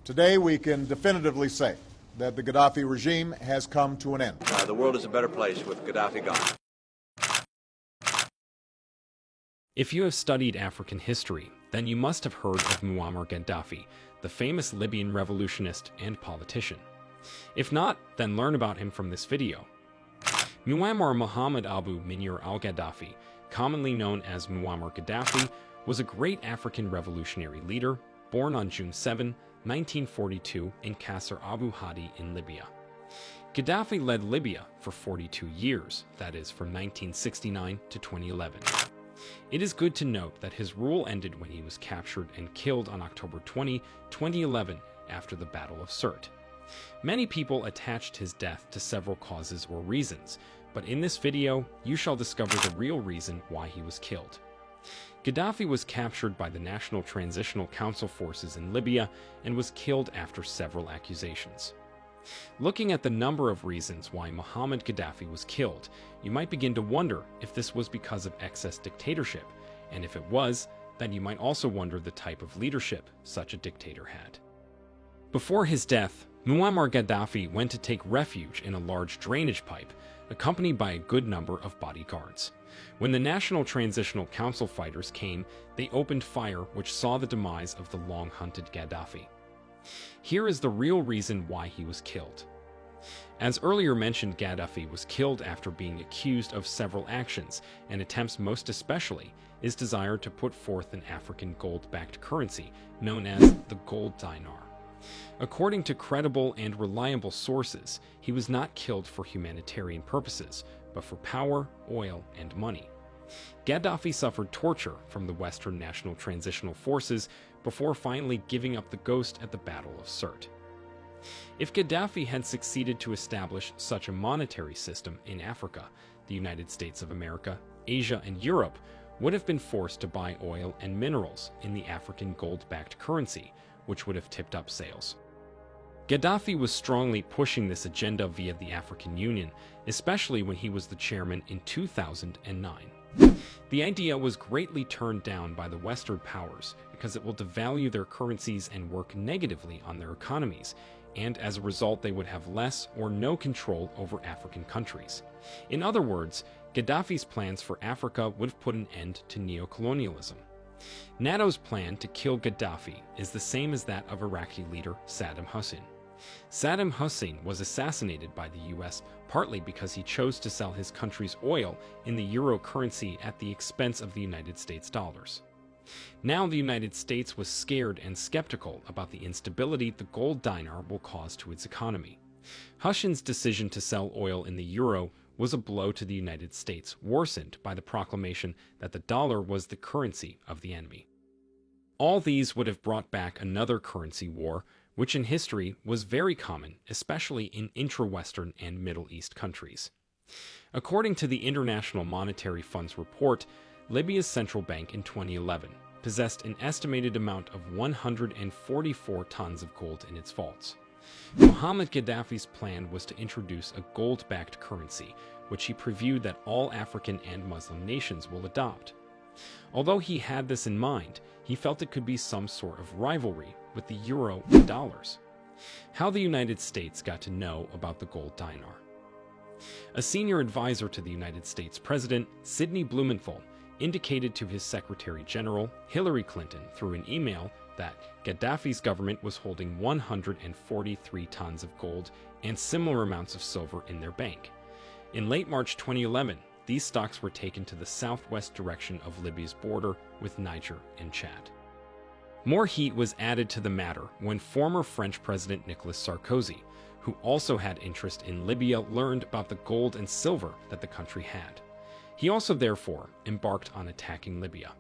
Today we can definitively say that the Qaddafi regime has come to an end. The world is a better place with Qaddafi gone. If you have studied African history, then you must have heard of Muammar Qaddafi, the famous Libyan revolutionist and politician. If not, then learn about him from this video. Muammar Muhammad Abu Minir al-Gaddafi, commonly known as Muammar Qaddafi, was a great African revolutionary leader, born on June 7, 1942 in Qasr Abu Hadi in Libya. Gaddafi led Libya for 42 years, that is, from 1969 to 2011. It is good to note that his rule ended when he was captured and killed on October 20, 2011, after the Battle of Sirte. Many people attached his death to several causes or reasons, but in this video, you shall discover the real reason why he was killed. Gaddafi was captured by the National Transitional Council forces in Libya and was killed after several accusations. Looking at the number of reasons why Muhammad Qaddafi was killed, you might begin to wonder if this was because of excess dictatorship, and if it was, then you might also wonder the type of leadership such a dictator had. Before his death, Muammar Qaddafi went to take refuge in a large drainage pipe, accompanied by a good number of bodyguards. When the National Transitional Council fighters came, they opened fire, which saw the demise of the long-hunted Qaddafi. Here is the real reason why he was killed. As earlier mentioned, Qaddafi was killed after being accused of several actions and attempts, most especially his desire to put forth an African gold-backed currency known as the gold dinar. According to credible and reliable sources, he was not killed for humanitarian purposes, but for power, oil, and money. Gaddafi suffered torture from the Western National Transitional Forces before finally giving up the ghost at the Battle of Sirte. If Gaddafi had succeeded to establish such a monetary system in Africa, the United States of America, Asia, and Europe would have been forced to buy oil and minerals in the African gold-backed currency, which would have tipped up sales. Gaddafi was strongly pushing this agenda via the African Union, especially when he was the chairman in 2009. The idea was greatly turned down by the Western powers because it will devalue their currencies and work negatively on their economies, and as a result they would have less or no control over African countries. In other words, Gaddafi's plans for Africa would have put an end to neocolonialism. NATO's plan to kill Gaddafi is the same as that of Iraqi leader Saddam Hussein. Saddam Hussein was assassinated by the US partly because he chose to sell his country's oil in the euro currency at the expense of the United States dollars. Now the United States was scared and skeptical about the instability the gold dinar will cause to its economy. Hussein's decision to sell oil in the euro was a blow to the United States, worsened by the proclamation that the dollar was the currency of the enemy. All these would have brought back another currency war, which in history was very common, especially in intra-Western and Middle East countries. According to the International Monetary Fund's report, Libya's central bank in 2011 possessed an estimated amount of 144 tons of gold in its vaults. Muhammad Qaddafi's plan was to introduce a gold-backed currency, which he previewed that all African and Muslim nations will adopt. Although he had this in mind, he felt it could be some sort of rivalry with the euro and dollars. How the United States got to know about the gold dinar. A senior advisor to the United States President, Sidney Blumenthal, indicated to his Secretary General, Hillary Clinton, through an email that Gaddafi's government was holding 143 tons of gold and similar amounts of silver in their bank. In late March 2011, these stocks were taken to the southwest direction of Libya's border with Niger and Chad. More heat was added to the matter when former French President Nicolas Sarkozy, who also had interest in Libya, learned about the gold and silver that the country had. He also therefore embarked on attacking Libya.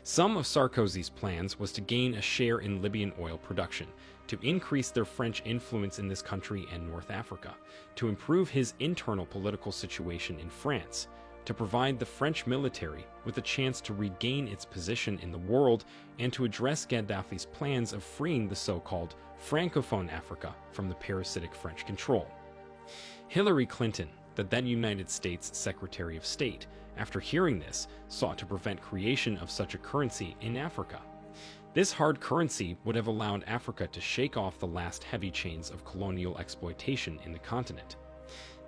Some of Sarkozy's plans was to gain a share in Libyan oil production, to increase their French influence in this country and North Africa, to improve his internal political situation in France, to provide the French military with a chance to regain its position in the world, and to address Gaddafi's plans of freeing the so-called Francophone Africa from the parasitic French control. Hillary Clinton, the then United States Secretary of State, after hearing this, sought to prevent creation of such a currency in Africa. This hard currency would have allowed Africa to shake off the last heavy chains of colonial exploitation in the continent.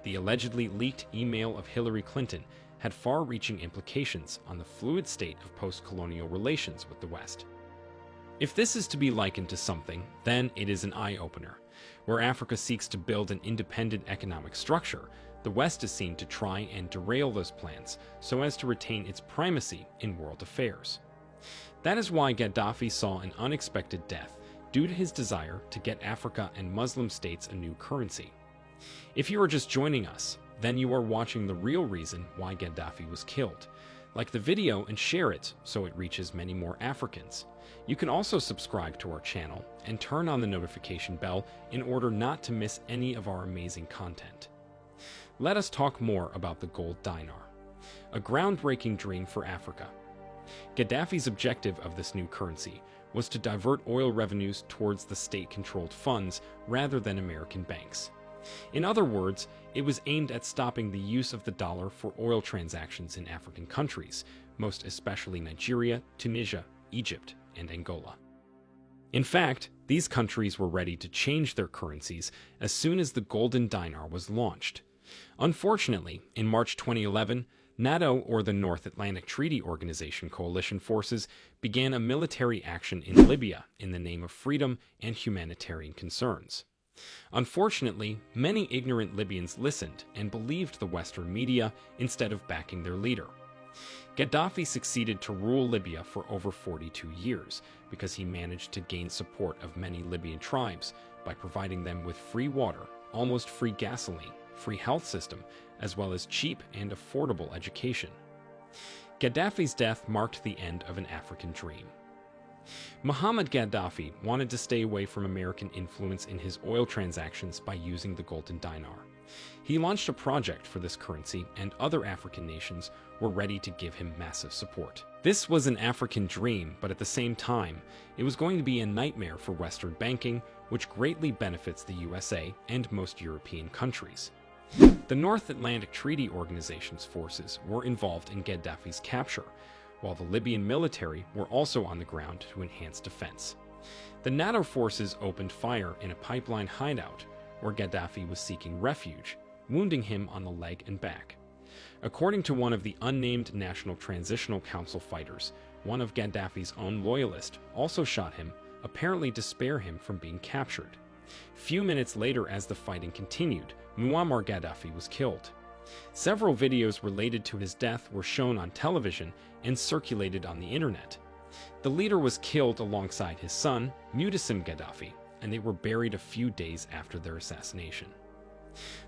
The allegedly leaked email of Hillary Clinton had far-reaching implications on the fluid state of post-colonial relations with the West. If this is to be likened to something, then it is an eye-opener. Where Africa seeks to build an independent economic structure, the West is seen to try and derail those plans so as to retain its primacy in world affairs. That is why Gaddafi saw an unexpected death due to his desire to get Africa and Muslim states a new currency. If you are just joining us, then you are watching the real reason why Gaddafi was killed. Like the video and share it so it reaches many more Africans. You can also subscribe to our channel and turn on the notification bell in order not to miss any of our amazing content. Let us talk more about the gold dinar, a groundbreaking dream for Africa. Gaddafi's objective of this new currency was to divert oil revenues towards the state-controlled funds rather than American banks. In other words, it was aimed at stopping the use of the dollar for oil transactions in African countries, most especially Nigeria, Tunisia, Egypt, and Angola. In fact, these countries were ready to change their currencies as soon as the golden dinar was launched. Unfortunately, in March 2011, NATO, or the North Atlantic Treaty Organization coalition forces, began a military action in Libya in the name of freedom and humanitarian concerns. Unfortunately, many ignorant Libyans listened and believed the Western media instead of backing their leader. Gaddafi succeeded to rule Libya for over 42 years because he managed to gain support of many Libyan tribes by providing them with free water, almost free gasoline, free health system, as well as cheap and affordable education. Gaddafi's death marked the end of an African dream. Muammar Qaddafi wanted to stay away from American influence in his oil transactions by using the golden dinar. He launched a project for this currency, and other African nations were ready to give him massive support. This was an African dream, but at the same time, it was going to be a nightmare for Western banking, which greatly benefits the USA and most European countries. The North Atlantic Treaty Organization's forces were involved in Gaddafi's capture, while the Libyan military were also on the ground to enhance defense. The NATO forces opened fire in a pipeline hideout where Gaddafi was seeking refuge, wounding him on the leg and back. According to one of the unnamed National Transitional Council fighters, one of Gaddafi's own loyalists also shot him, apparently to spare him from being captured. Few minutes later, as the fighting continued, Muammar Qaddafi was killed. Several videos related to his death were shown on television and circulated on the internet. The leader was killed alongside his son, Muammar Qaddafi, and they were buried a few days after their assassination.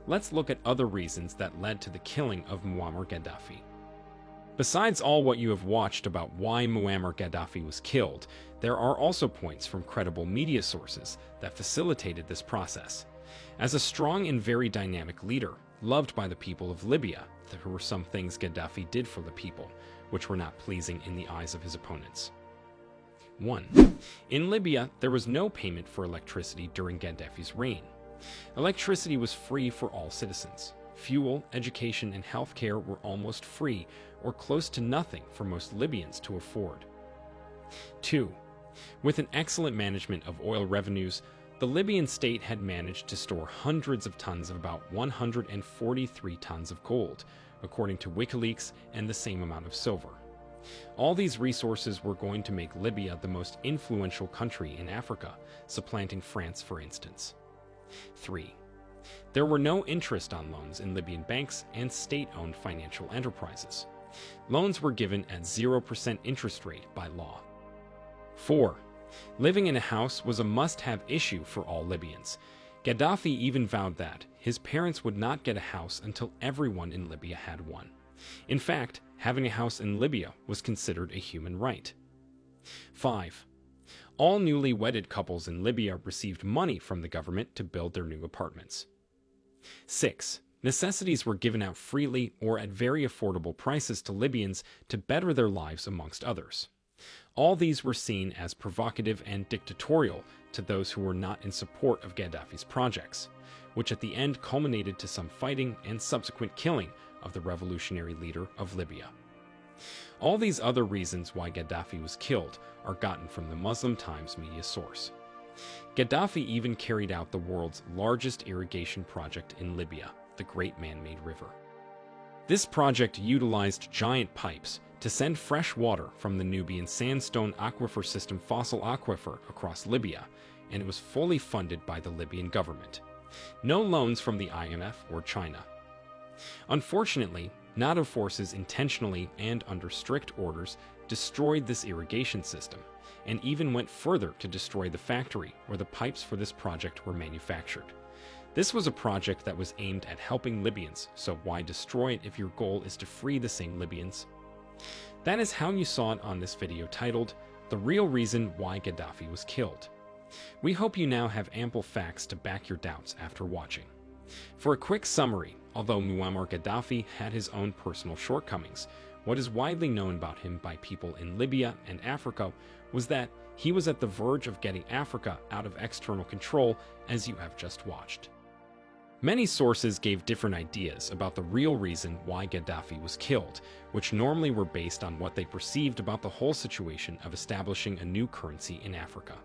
Let's look at other reasons that led to the killing of Muammar Qaddafi. Besides all what you have watched about why Muammar Qaddafi was killed, there are also points from credible media sources that facilitated this process. As a strong and very dynamic leader, loved by the people of Libya, there were some things Gaddafi did for the people, which were not pleasing in the eyes of his opponents. 1. In Libya, there was no payment for electricity during Gaddafi's reign. Electricity was free for all citizens. Fuel, education, and healthcare were almost free or close to nothing for most Libyans to afford. 2. With an excellent management of oil revenues, the Libyan state had managed to store hundreds of tons of about 143 tons of gold, according to WikiLeaks, and the same amount of silver. All these resources were going to make Libya the most influential country in Africa, supplanting France, for instance. 3. There were no interest on loans in Libyan banks and state-owned financial enterprises. Loans were given at 0% interest rate by law. 4. Living in a house was a must-have issue for all Libyans. Gaddafi even vowed that his parents would not get a house until everyone in Libya had one. In fact, having a house in Libya was considered a human right. 5. All newly wedded couples in Libya received money from the government to build their new apartments. 6. Necessities were given out freely or at very affordable prices to Libyans to better their lives, amongst others. All these were seen as provocative and dictatorial to those who were not in support of Gaddafi's projects, which at the end culminated to some fighting and subsequent killing of the revolutionary leader of Libya. All these other reasons why Gaddafi was killed are gotten from the Muslim Times media source. Gaddafi even carried out the world's largest irrigation project in Libya, the Great Man-Made River. This project utilized giant pipes to send fresh water from the Nubian sandstone aquifer system fossil aquifer across Libya, and it was fully funded by the Libyan government. No loans from the IMF or China. Unfortunately, NATO forces intentionally and under strict orders destroyed this irrigation system, and even went further to destroy the factory where the pipes for this project were manufactured. This was a project that was aimed at helping Libyans, so why destroy it if your goal is to free the same Libyans? That is how you saw it on this video titled, "The Real Reason Why Gaddafi Was Killed." We hope you now have ample facts to back your doubts after watching. For a quick summary, although Muammar Qaddafi had his own personal shortcomings, what is widely known about him by people in Libya and Africa was that he was at the verge of getting Africa out of external control, as you have just watched. Many sources gave different ideas about the real reason why Gaddafi was killed, which normally were based on what they perceived about the whole situation of establishing a new currency in Africa.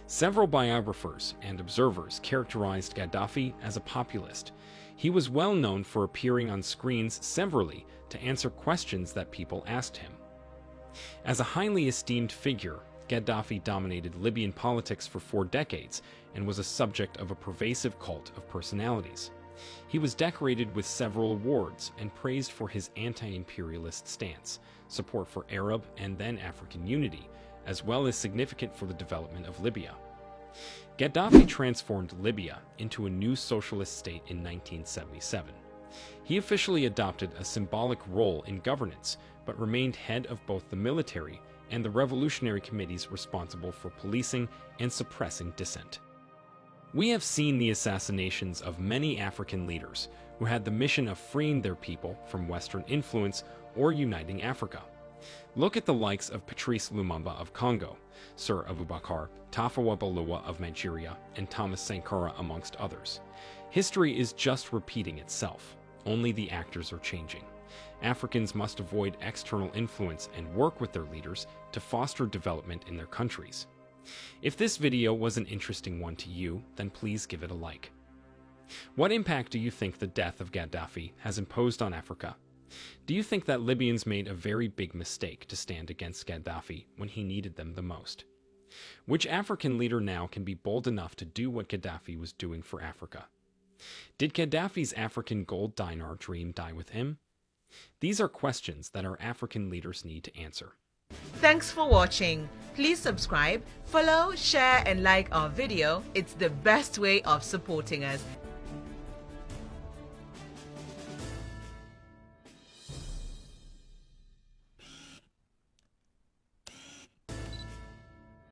Several biographers and observers characterized Gaddafi as a populist. He was well known for appearing on screens severally to answer questions that people asked him. As a highly esteemed figure, Gaddafi dominated Libyan politics for 4 decades and was a subject of a pervasive cult of personalities. He was decorated with several awards and praised for his anti-imperialist stance, support for Arab and then African unity, as well as significant for the development of Libya. Gaddafi transformed Libya into a new socialist state in 1977. He officially adopted a symbolic role in governance, but remained head of both the military and the revolutionary committees responsible for policing and suppressing dissent. We have seen the assassinations of many African leaders who had the mission of freeing their people from Western influence or uniting Africa. Look at the likes of Patrice Lumumba of Congo, Sir Abubakar Tafawa Balewa of Nigeria, and Thomas Sankara amongst others. History is just repeating itself, only the actors are changing. Africans must avoid external influence and work with their leaders to foster development in their countries. If this video was an interesting one to you, then please give it a like. What impact do you think the death of Gaddafi has imposed on Africa? Do you think that Libyans made a very big mistake to stand against Gaddafi when he needed them the most? Which African leader now can be bold enough to do what Gaddafi was doing for Africa? Did Gaddafi's African gold dinar dream die with him? These are questions that our African leaders need to answer. Thanks for watching. Please subscribe, follow, share and like our video. It's the best way of supporting us.